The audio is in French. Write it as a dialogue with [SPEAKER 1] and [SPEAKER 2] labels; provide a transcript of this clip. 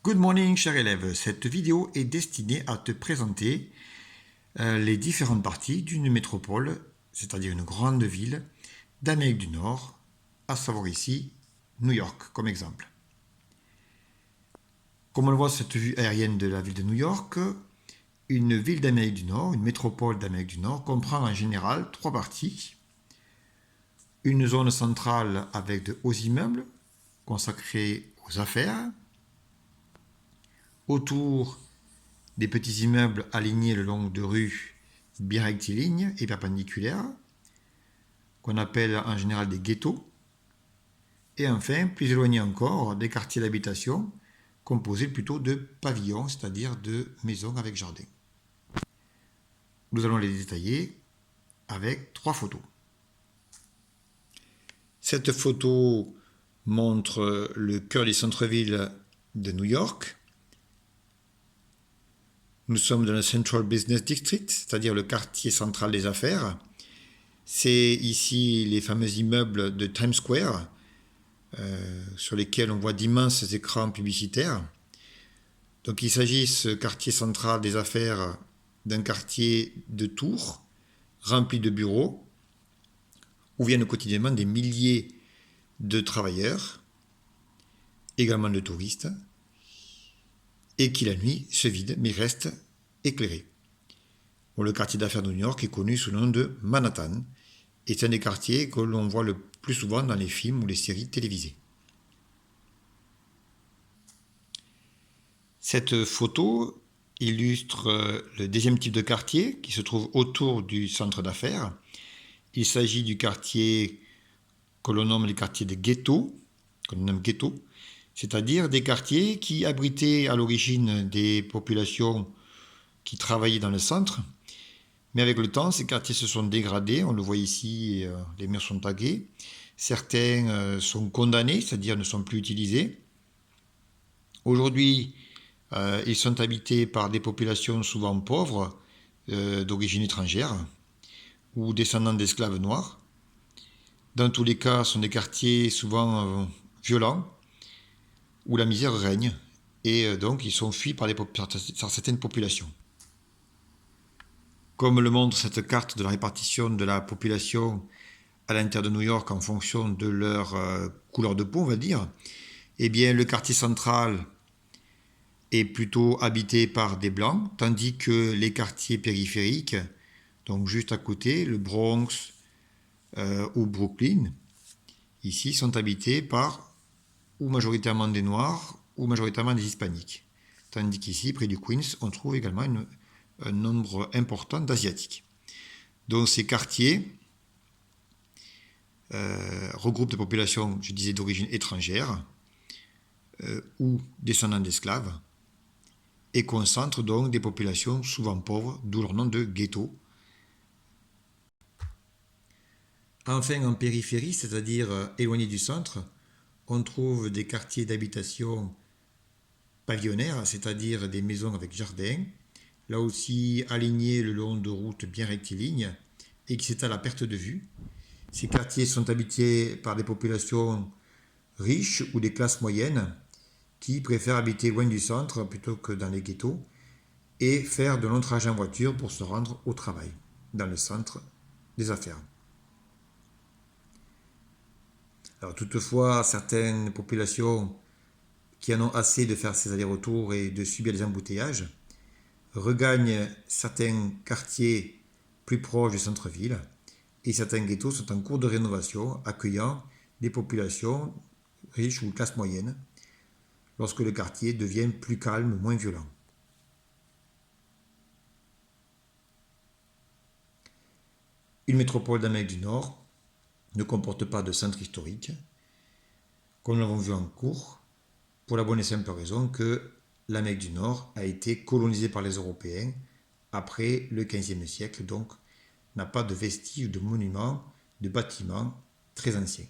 [SPEAKER 1] Good morning, cher élève. Cette vidéo est destinée à te présenter les différentes parties d'une métropole, c'est-à-dire une grande ville d'Amérique du Nord, à savoir ici New York comme exemple. Comme on le voit sur cette vue aérienne de la ville de New York, une ville d'Amérique du Nord, une métropole d'Amérique du Nord, comprend en général trois parties. Une zone centrale avec de hauts immeubles consacrés aux affaires. Autour des petits immeubles alignés le long de rues bien rectilignes et perpendiculaires, qu'on appelle en général des ghettos. Et enfin, plus éloignés encore, des quartiers d'habitation composés plutôt de pavillons, c'est-à-dire de maisons avec jardin. Nous allons les détailler avec trois photos. Cette photo montre le cœur du centre-ville de New York. Nous sommes dans le Central Business District, c'est-à-dire le quartier central des affaires. C'est ici les fameux immeubles de Times Square, sur lesquels on voit d'immenses écrans publicitaires. Donc il s'agit, ce quartier central des affaires, d'un quartier de tours rempli de bureaux où viennent quotidiennement des milliers de travailleurs, également de touristes, et qui la nuit se vide mais reste éclairé. Bon, le quartier d'affaires de New York est connu sous le nom de Manhattan et c'est un des quartiers que l'on voit le plus souvent dans les films ou les séries télévisées. Cette photo illustre le deuxième type de quartier qui se trouve autour du centre d'affaires. Il s'agit du quartier que l'on nomme les quartiers des ghettos, qu'on nomme ghettos, c'est-à-dire des quartiers qui abritaient à l'origine des populations qui travaillaient dans le centre. Mais avec le temps, ces quartiers se sont dégradés. On le voit ici, les murs sont tagués. Certains sont condamnés, c'est-à-dire ne sont plus utilisés. Aujourd'hui, ils sont habités par des populations souvent pauvres, d'origine étrangère, ou descendants d'esclaves noirs. Dans tous les cas, ce sont des quartiers souvent violents, où la misère règne, et donc ils sont fuis par certaines populations. Comme le montre cette carte de la répartition de la population à l'intérieur de New York en fonction de leur couleur de peau, on va dire, eh bien le quartier central est plutôt habité par des blancs, tandis que les quartiers périphériques, donc juste à côté, le Bronx ou Brooklyn, ici, sont habités par ou majoritairement des Noirs ou majoritairement des Hispaniques. Tandis qu'ici, près du Queens, on trouve également un nombre important d'Asiatiques. Donc ces quartiers regroupent des populations, je disais, d'origine étrangère ou descendants d'esclaves et concentrent donc des populations souvent pauvres, d'où leur nom de ghetto. Enfin, en périphérie, c'est-à-dire éloignés du centre, on trouve des quartiers d'habitation pavillonnaires, c'est-à-dire des maisons avec jardin, là aussi alignés le long de routes bien rectilignes et qui s'étalent à perte de vue. Ces quartiers sont habités par des populations riches ou des classes moyennes qui préfèrent habiter loin du centre plutôt que dans les ghettos et faire de longs trajets en voiture pour se rendre au travail, dans le centre des affaires. Alors toutefois, certaines populations qui en ont assez de faire ces allers-retours et de subir les embouteillages regagnent certains quartiers plus proches du centre-ville et certains ghettos sont en cours de rénovation, accueillant des populations riches ou classe moyenne lorsque le quartier devient plus calme, moins violent. Une métropole d'Amérique du Nord ne comporte pas de centre historique, comme nous l'avons vu en cours, pour la bonne et simple raison que l'Amérique du Nord a été colonisée par les Européens après le XVe siècle, donc n'a pas de vestiges de monuments, de bâtiments très anciens.